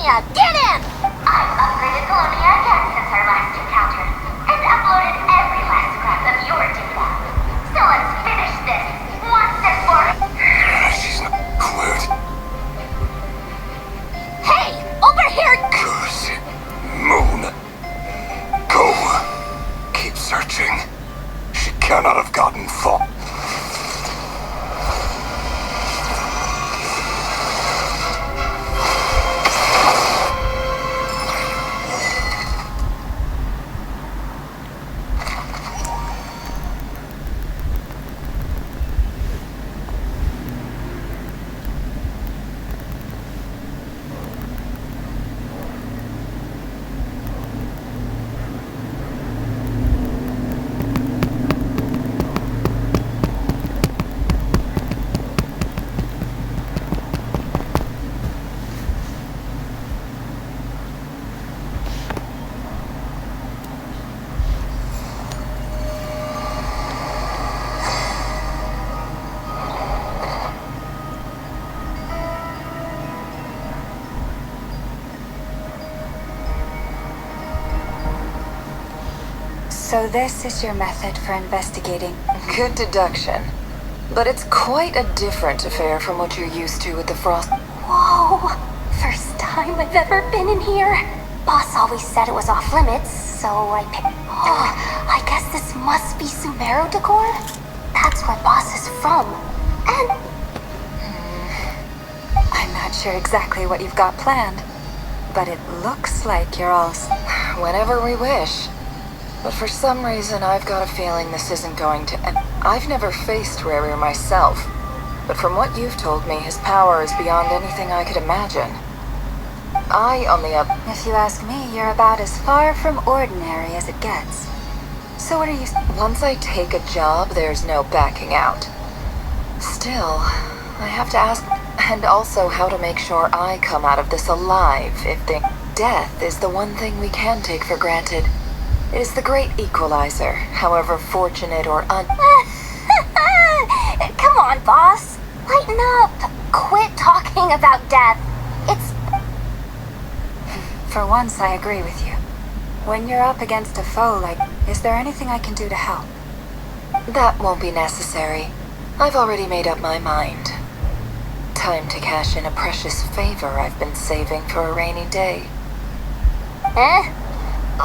[SPEAKER 2] Colonia! Get in! I've upgraded Colonia again since our last encounter, and uploaded every last scrap of your data. So let's finish this once and for all.
[SPEAKER 9] She's not clued.
[SPEAKER 2] Hey! Over here!
[SPEAKER 9] Good moon. Go. Keep searching. She cannot have gotten far.
[SPEAKER 4] So this is your method for investigating?
[SPEAKER 8] Good deduction. But it's quite a different affair from what you're used to with the Frost.
[SPEAKER 2] Whoa! First time I've ever been in here. Boss always said it was off limits, so I picked... Oh, I guess this must be Sumeru decor? That's where Boss is from. And...
[SPEAKER 4] I'm not sure exactly what you've got planned, but it looks like you're all...
[SPEAKER 8] Whenever we wish. But for some reason, I've got a feeling this isn't going to end. I've never faced Rarir myself, but from what you've told me, his power is beyond anything I could imagine.
[SPEAKER 4] If you ask me, you're about as far from ordinary as it gets. So what are you...
[SPEAKER 8] Once I take a job, there's no backing out. Still, I have to ask, and also how to make sure I come out of this alive if death is the one thing we can take for granted. It is the great equalizer, however fortunate or
[SPEAKER 2] Come on, boss. Lighten up. Quit talking about death. It's...
[SPEAKER 4] For once, I agree with you. When you're up against a foe like... Is there anything I can do to help?
[SPEAKER 8] That won't be necessary. I've already made up my mind. Time to cash in a precious favor I've been saving for a rainy day.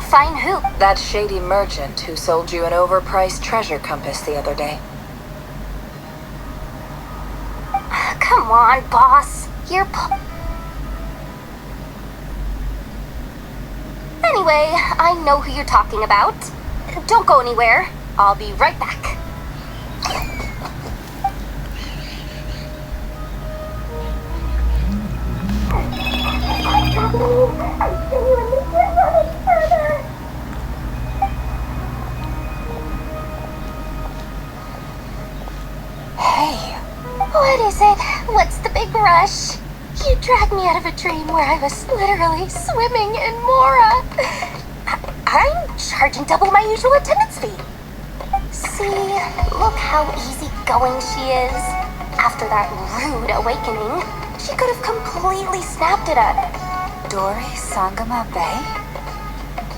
[SPEAKER 2] Find who?
[SPEAKER 8] That shady merchant who sold you an overpriced treasure compass the other day.
[SPEAKER 2] Come on, boss. You're... Anyway, I know who you're talking about. Don't go anywhere. I'll be right back.
[SPEAKER 4] Hey!
[SPEAKER 2] What is it? What's the big rush? You dragged me out of a dream where I was literally swimming in Mora. I'm charging double my usual attendance fee. See, look how easygoing she is. After that rude awakening, she could have completely snapped it up.
[SPEAKER 4] Dory Sangama Bay?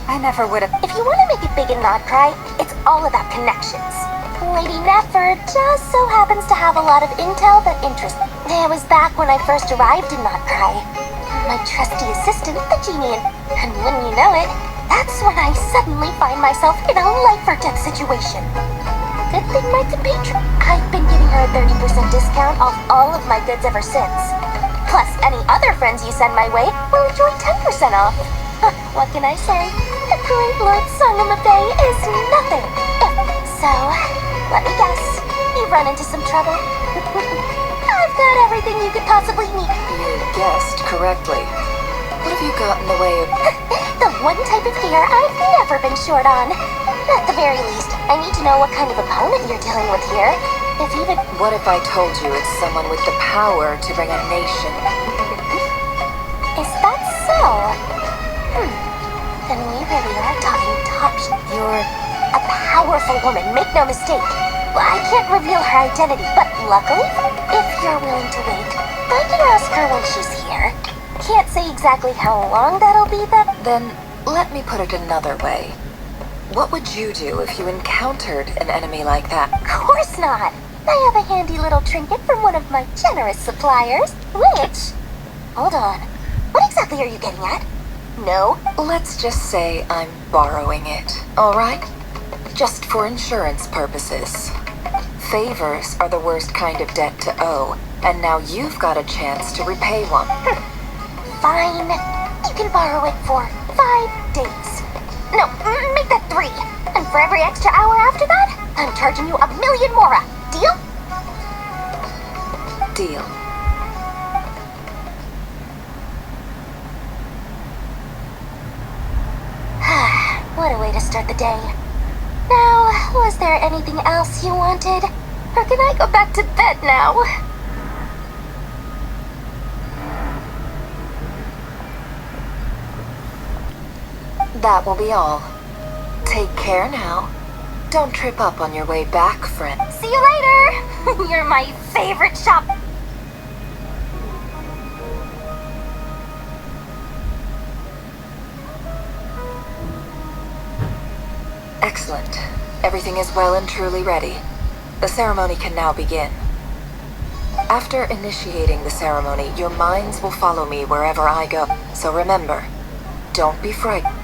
[SPEAKER 4] I never would have...
[SPEAKER 2] If you want to make it big and not cry, it's all about connections. Lady Nefer just so happens to have a lot of intel that interests me. It was back when I first arrived in Not Cry. My trusty assistant, the genie, and wouldn't you know it, that's when I suddenly find myself in a life-or-death situation. Good thing my patron. I've been giving her a 30% discount off all of my goods ever since. Plus, any other friends you send my way will enjoy 10% off. What can I say? The great Lord Sangama Bay is nothing. So, let me guess. You've run into some trouble. I've got everything you could possibly need.
[SPEAKER 8] You guessed correctly. What have you got in the way of...
[SPEAKER 2] The one type of gear I've never been short on. At the very least, I need to know what kind of opponent you're dealing with here. If even...
[SPEAKER 8] What if I told you it's someone with the power to bring a nation?
[SPEAKER 2] Is that so? Then we really are talking top... You're a powerful woman, make no mistake. Well, I can't reveal her identity, but luckily, if you're willing to wait, I can ask her when she's here. can't say exactly how long that'll be,
[SPEAKER 8] Then, let me put it another way. What would you do if you encountered an enemy like that?
[SPEAKER 2] Of course not. I have a handy little trinket from one of my generous suppliers, which... Hold on. What exactly are you getting at? No.
[SPEAKER 8] Let's just say I'm borrowing it, alright? Just for insurance purposes. Favors are the worst kind of debt to owe, and now you've got a chance to repay one.
[SPEAKER 2] Fine. You can borrow it for 5 days. No, make that 3. And for every extra hour after that, I'm charging you 1,000,000 more. Deal?
[SPEAKER 8] Deal.
[SPEAKER 2] What a way to start the day. Now, was there anything else you wanted? Or can I go back to bed now?
[SPEAKER 8] That will be all. Take care now. Don't trip up on your way back, friend.
[SPEAKER 2] See you later! You're my favorite shop.
[SPEAKER 8] Excellent. Everything is well and truly ready. The ceremony can now begin. After initiating the ceremony, your minds will follow me wherever I go. So remember, don't be frightened.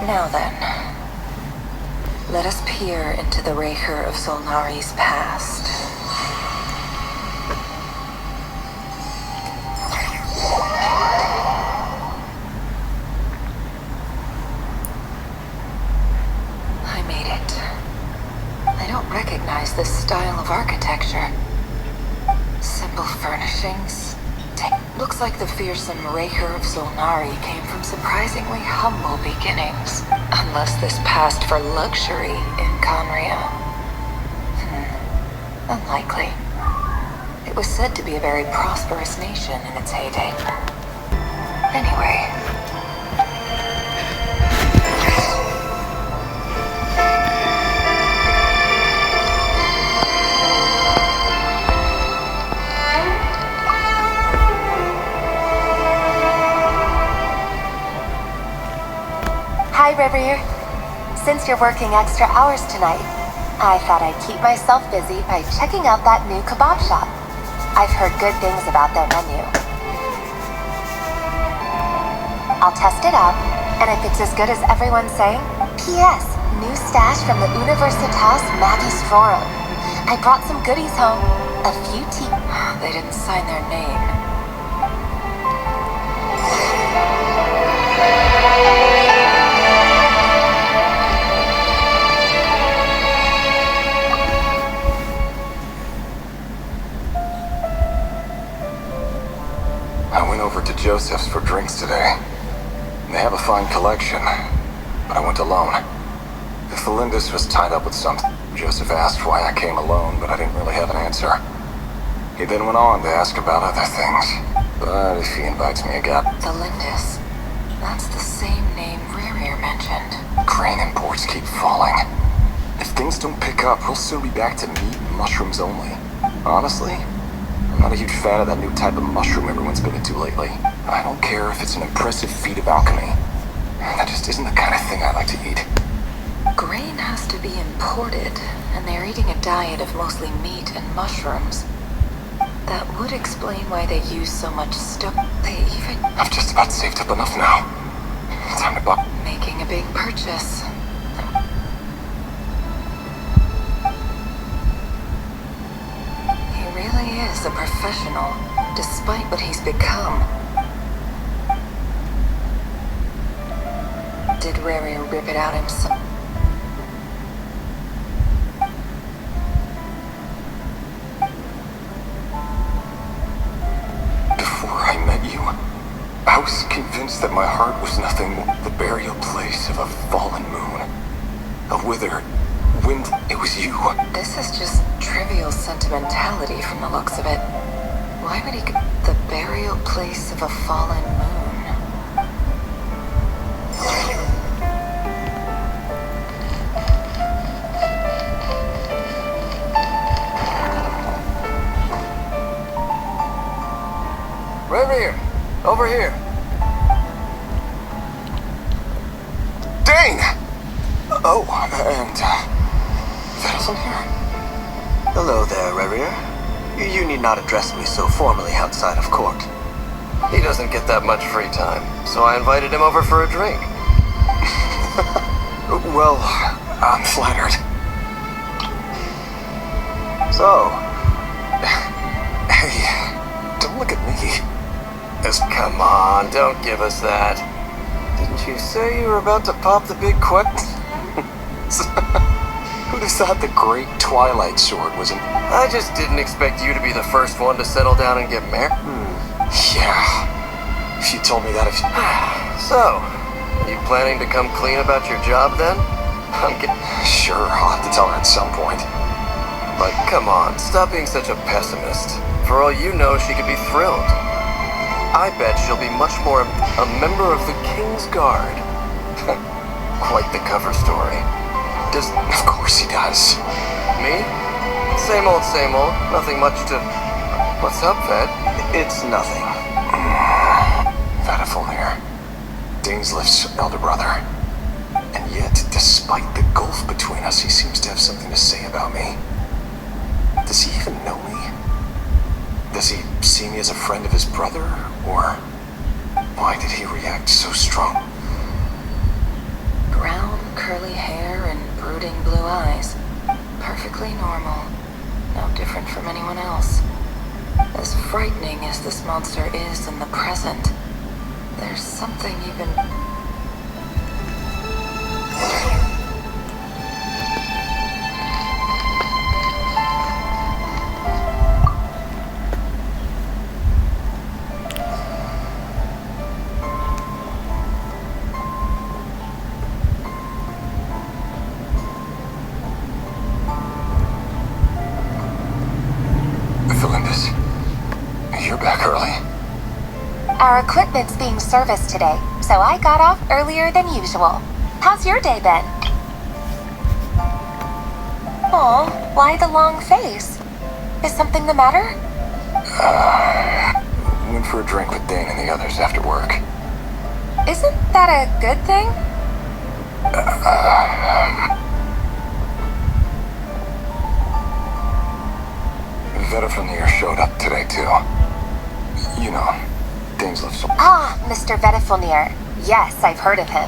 [SPEAKER 8] Now then, let us peer into the Raker of Solnari's past. I made it. I don't recognize this style of architecture. Simple furnishings. Looks like the fearsome Raker of Solnari came from surprisingly humble beginnings. Unless this passed for luxury in Conria. Unlikely. It was said to be a very prosperous nation in its heyday. Anyway.
[SPEAKER 4] Hi, River. Since you're working extra hours tonight, I thought I'd keep myself busy by checking out that new kebab shop. I've heard good things about their menu. I'll test it out, and if it's as good as everyone's saying, P.S. New stash from the Universitas Magistrorum. I brought some goodies home. A few tea.
[SPEAKER 8] They didn't sign their name.
[SPEAKER 5] I went over to Joseph's for drinks today. They have a fine collection, but I went alone. Felindus was tied up with something. Joseph asked why I came alone, but I didn't really have an answer. He then went on to ask about other things, but if he invites me again...
[SPEAKER 8] Felindus. That's the same name Rerir mentioned.
[SPEAKER 5] Grain imports keep falling. If things don't pick up, we'll soon be back to meat and mushrooms only. Honestly, I'm not a huge fan of that new type of mushroom everyone's been into lately. I don't care if it's an impressive feat of alchemy. That just isn't the kind of thing I like to eat.
[SPEAKER 8] Grain has to be imported, and they're eating a diet of mostly meat and mushrooms. That would explain why they use so much stuff. They even...
[SPEAKER 5] I've just about saved up enough now. Time to buy...
[SPEAKER 8] Making a big purchase. He really is a professional, despite what he's become. Did Rerir rip it out himself?
[SPEAKER 5] Before I met you, I was convinced that my heart was nothing more than the burial place of a fallen moon. A withered wind. It was you.
[SPEAKER 8] This is just trivial sentimentality from the looks of it. Why would he... The burial place of a fallen moon?
[SPEAKER 5] here. Over here.
[SPEAKER 3] Dane! Oh, and, Vettleton here?
[SPEAKER 5] Hello there, Rerir. You need not address me so formally outside of court. He doesn't get that much free time, so I invited him over for a drink.
[SPEAKER 3] Well, I'm flattered.
[SPEAKER 5] So,
[SPEAKER 3] Hey, don't look at me.
[SPEAKER 5] come on, don't give us that. Didn't you say you were about to pop the big question?
[SPEAKER 3] Who'd have thought the great Twilight Sword was an...
[SPEAKER 5] I just didn't expect you to be the first one to settle down and get married.
[SPEAKER 3] Yeah. If you told me that
[SPEAKER 5] So, you planning to come clean about your job then?
[SPEAKER 3] Sure, I'll have to tell her at some point.
[SPEAKER 5] But come on, stop being such a pessimist. For all you know, she could be thrilled. I bet she'll be much more a member of the King's Guard. Quite the cover story.
[SPEAKER 3] Of course he does.
[SPEAKER 5] Me? Same old, same old. Nothing much to... What's up, Ved?
[SPEAKER 3] It's nothing. Vettleton here. Dainsleif's elder brother. And yet, despite the gulf between us, he seems to have something to say about me. Does he even know me? Does he see me as a friend of his brother? Or why did he react so strong?
[SPEAKER 8] Brown, curly hair and brooding blue eyes. Perfectly normal. No different from anyone else. As frightening as this monster is in the present, there's something even...
[SPEAKER 3] You're back early.
[SPEAKER 2] Our equipment's being serviced today, so I got off earlier than usual. How's your day been? Aw, why the long face? Is something the matter?
[SPEAKER 3] Went for a drink with Dane and the others after work.
[SPEAKER 2] Isn't that a good thing?
[SPEAKER 3] Vettleton here showed up today, too. You know, Dainsleif's...
[SPEAKER 2] Ah, Mr. Vettleton. Yes, I've heard of him.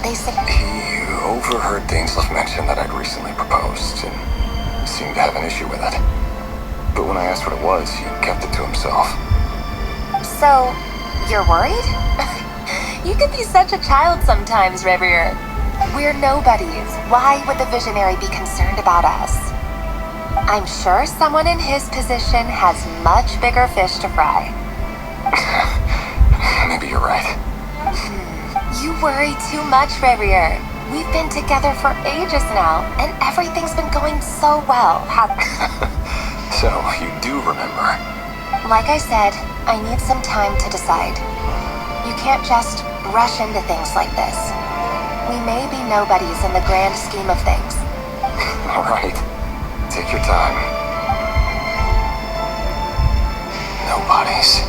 [SPEAKER 2] They say...
[SPEAKER 3] He overheard Dainsleif mention that I'd recently proposed, and seemed to have an issue with it. But when I asked what it was, he kept it to himself.
[SPEAKER 2] So, you're worried? You can be such a child sometimes, Revier. We're nobodies. Why would the visionary be concerned about us? I'm sure someone in his position has much bigger fish to fry.
[SPEAKER 3] Maybe you're right.
[SPEAKER 2] You worry too much, Revier. We've been together for ages now, and everything's been going so well.
[SPEAKER 3] So, you do remember?
[SPEAKER 2] Like I said, I need some time to decide. You can't just rush into things like this. We may be nobodies in the grand scheme of things.
[SPEAKER 3] All right. Take your time. Nobodies.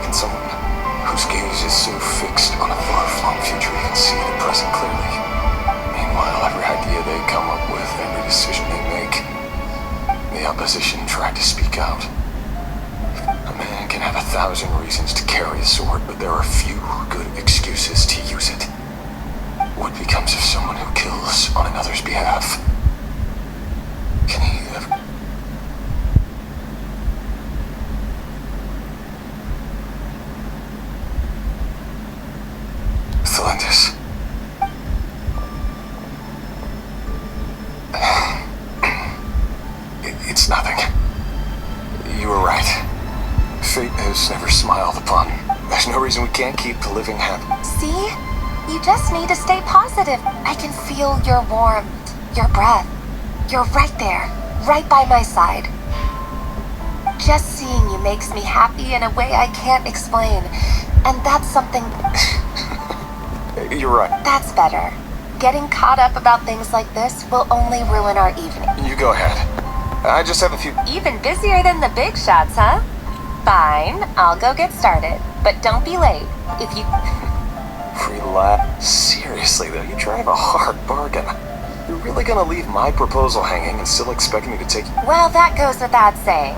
[SPEAKER 3] Can someone whose gaze is so fixed on a far-flung future even see the present clearly? Meanwhile, every idea they come up with, every decision they make, the opposition tried to speak out. A man can have 1,000 reasons to carry a sword, but there are few good excuses to use it. What becomes of someone who kills on another's behalf? Can he ever... Thalentis. It's nothing. You were right. Fate has never smiled upon. There's no reason we can't keep living happy.
[SPEAKER 2] See? You just need to stay positive. I can feel your warmth, your breath. You're right there, right by my side. Just seeing you makes me happy in a way I can't explain. And that's something...
[SPEAKER 3] You're right.
[SPEAKER 2] That's better. Getting caught up about things like this will only ruin our evening.
[SPEAKER 3] You go ahead. I just have a few...
[SPEAKER 2] Even busier than the big shots, huh?
[SPEAKER 8] Fine, I'll go get started. But don't be late. If you...
[SPEAKER 5] Relax. Seriously, though, you drive a hard bargain. You're really gonna leave my proposal hanging and still expect me to take...
[SPEAKER 8] Well, that goes without saying.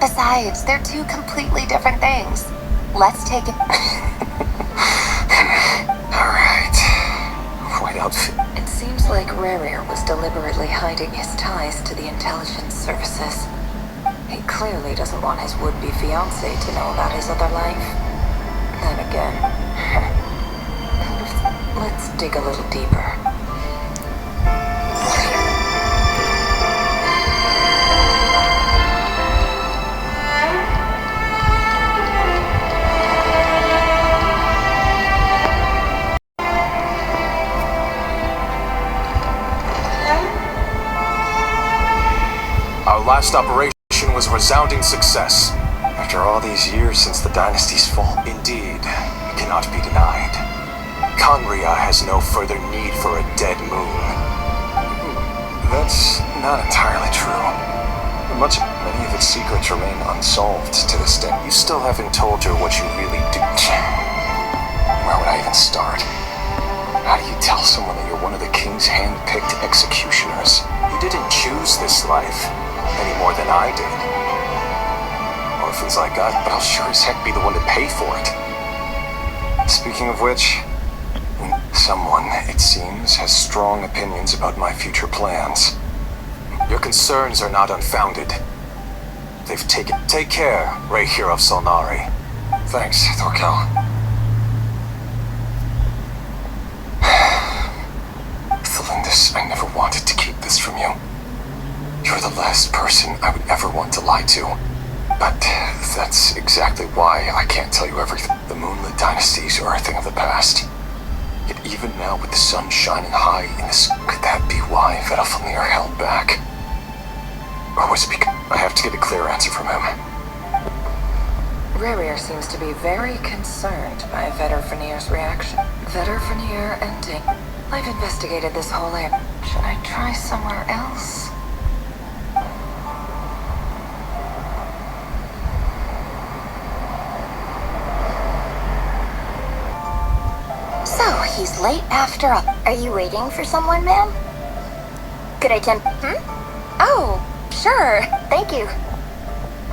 [SPEAKER 8] Besides, they're two completely different things. Let's take it...
[SPEAKER 5] Alright. White outfit.
[SPEAKER 8] It seems like Rerir was deliberately hiding his ties to the intelligence services. He clearly doesn't want his would-be fiancée to know about his other life. Then again... Let's dig a little deeper.
[SPEAKER 3] Our last operation was a resounding success.
[SPEAKER 5] After all these years since the dynasty's fall.
[SPEAKER 3] Indeed, it cannot be denied. Conria has no further need for a dead moon.
[SPEAKER 5] That's not entirely true. Many of its secrets remain unsolved to this day.
[SPEAKER 3] You still haven't told her what you really do.
[SPEAKER 5] Where would I even start? How do you tell someone that you're one of the king's hand-picked executioners?
[SPEAKER 3] You didn't choose this life, any more than I did.
[SPEAKER 5] Orphans like us, but I'll sure as heck be the one to pay for it. Speaking of which, someone, it seems, has strong opinions about my future plans.
[SPEAKER 3] Your concerns are not unfounded. They've taken... Take care, Reir of Solnari.
[SPEAKER 5] Thanks, Thorkel. Thelindis, I never wanted to keep this from you. You're the last person I would ever want to lie to. But that's exactly why I can't tell you everything. The Moonlit Dynasties are a thing of the past. Yet even now with the sun shining high in the sky, could that be why Vedalfamir held back? Or was it because... I have to get a clear answer from him.
[SPEAKER 8] Rerir seems to be very concerned by Vedalfamir's reaction. Vedalfamir and Ding. I've investigated this whole area. Should I try somewhere else?
[SPEAKER 2] So, he's late after all. Are you waiting for someone, ma'am? Could I tempt...
[SPEAKER 8] Oh, sure.
[SPEAKER 2] Thank you.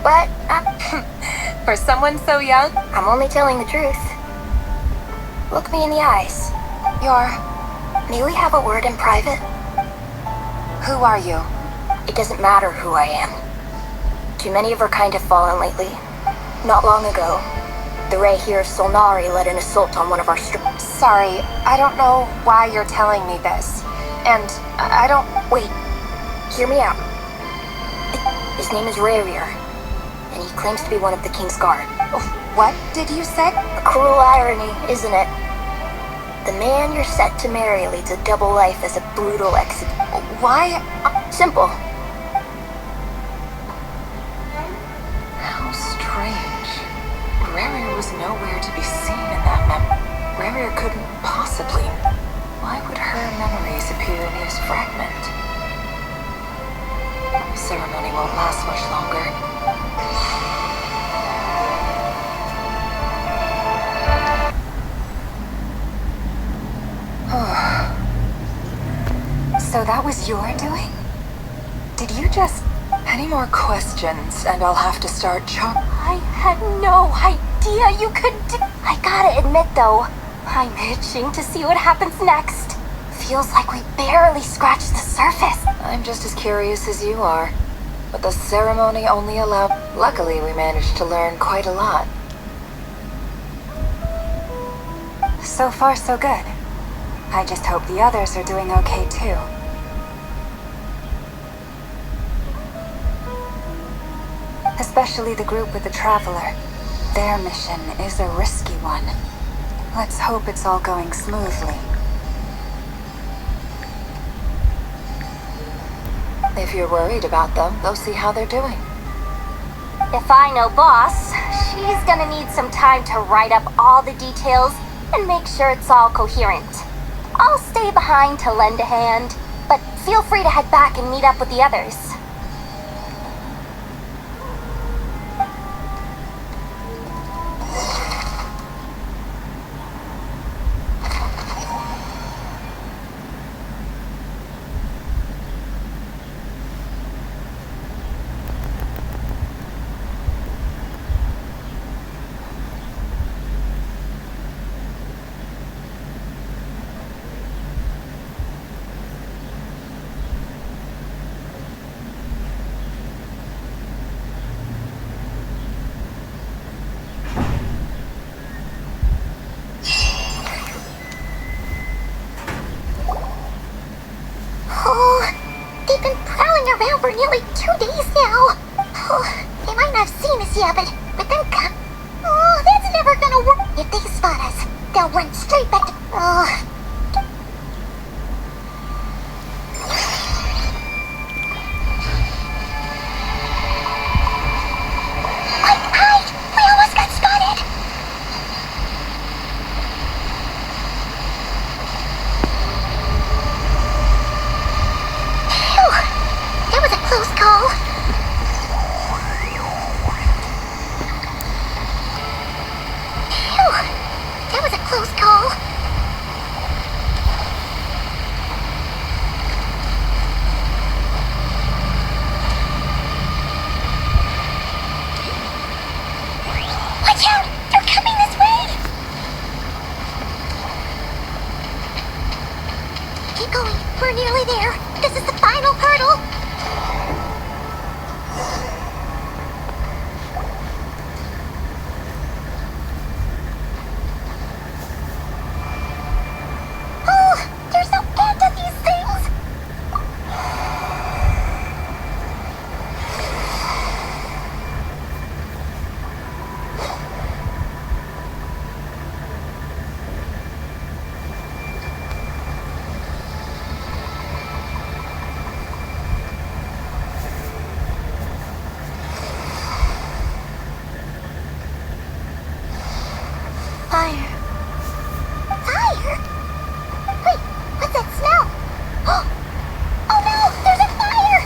[SPEAKER 2] But,
[SPEAKER 8] For someone so young?
[SPEAKER 2] I'm only telling the truth. Look me in the eyes. May we have a word in private?
[SPEAKER 8] Who are you?
[SPEAKER 2] It doesn't matter who I am. Too many of our kind have fallen lately. Not long ago, the Reir of Solnari led an assault on one of our
[SPEAKER 8] Sorry, I don't know why you're telling me this. And I don't...
[SPEAKER 2] Wait, hear me out. His name is Rerir, and he claims to be one of the King's Guard.
[SPEAKER 8] What did you say?
[SPEAKER 2] A cruel irony, isn't it? The man you're set to marry leads a double life as a brutal executioner.
[SPEAKER 8] Why?
[SPEAKER 2] Simple.
[SPEAKER 8] How strange. Rerir was nowhere to be seen in that map. Rerir couldn't possibly. Why would her memories appear in his fragment? The ceremony won't last much longer.
[SPEAKER 4] So that was your doing? Did you just...
[SPEAKER 8] Any more questions, and I'll have to start
[SPEAKER 2] I had no idea you could do... I gotta admit, though, I'm itching to see what happens next. Feels like we barely scratched the surface.
[SPEAKER 8] I'm just as curious as you are. But the ceremony only allowed... Luckily, we managed to learn quite a lot.
[SPEAKER 4] So far, so good. I just hope the others are doing okay, too. Especially the group with the Traveler. Their mission is a risky one. Let's hope it's all going smoothly.
[SPEAKER 8] If you're worried about them, go see how they're doing.
[SPEAKER 2] If I know Boss, she's gonna need some time to write up all the details and make sure it's all coherent. I'll stay behind to lend a hand, but feel free to head back and meet up with the others.
[SPEAKER 6] 2 days now. Oh, they might not have seen us yet, but then come. Oh, that's never gonna work. If they spot us, they'll run straight back to... Oh. Hide! We almost got spotted! Phew! That was a close call. Phew! That was a close call. Watch out! They're coming this way! Keep going. We're nearly there. This is the final hurdle. Oh, there's no end to these things. Fire. Fire? Wait, what's that smell? Oh no, there's a fire!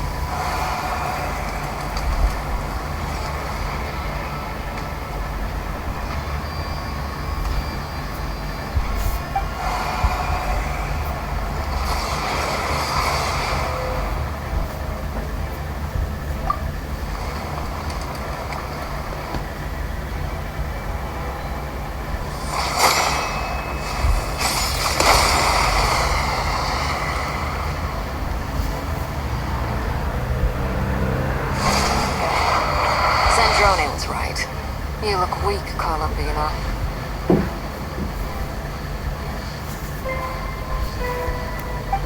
[SPEAKER 8] Sandrone was right. You look weak, Columbina.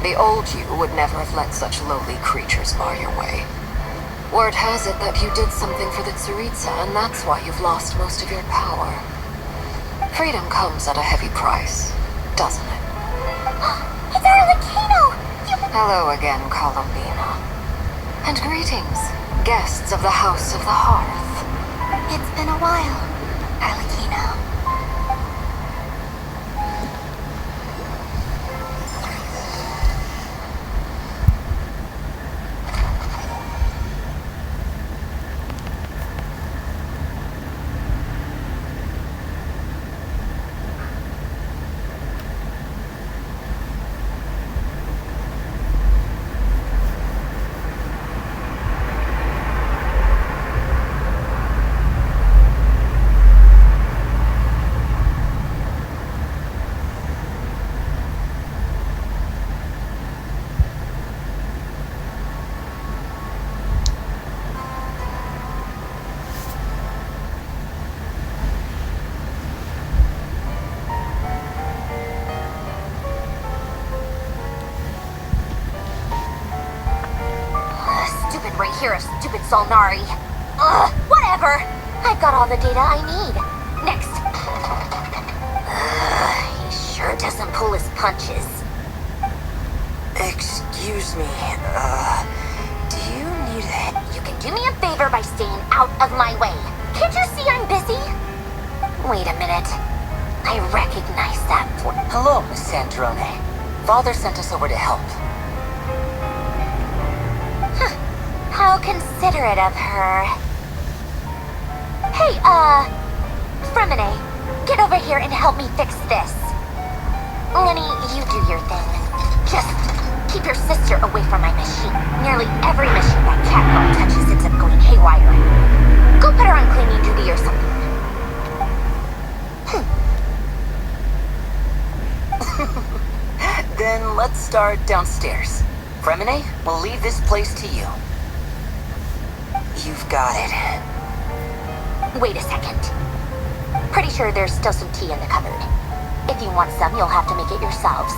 [SPEAKER 8] The old you would never have let such lowly creatures bar your way. Word has it that you did something for the Tsaritsa, and that's why you've lost most of your power. Freedom comes at a heavy price, doesn't it?
[SPEAKER 6] It's Arlecchino!
[SPEAKER 8] Hello again, Columbina. And greetings, guests of the House of the Hearth.
[SPEAKER 6] It's been a while, Arlecchino. Stupid right here, stupid Solnari. Ugh, whatever. I've got all the data I need. Next. He sure doesn't pull his punches.
[SPEAKER 5] Excuse me, do you need help?
[SPEAKER 6] You can do me a favor by staying out of my way. Can't you see I'm busy? Wait a minute. I recognize that voice.
[SPEAKER 8] Hello, Miss Sandrone. Father sent us over to help.
[SPEAKER 6] How considerate of her. Hey, Fremine, get over here and help me fix this. Lenny, you do your thing. Just keep your sister away from my machine. Nearly every machine that cat girl touches ends up going haywire. Go put her on cleaning duty or something.
[SPEAKER 8] Then let's start downstairs. Fremine, we'll leave this place to you. You've got it.
[SPEAKER 6] Wait a second. Pretty sure there's still some tea in the cupboard. If you want some, you'll have to make it yourselves.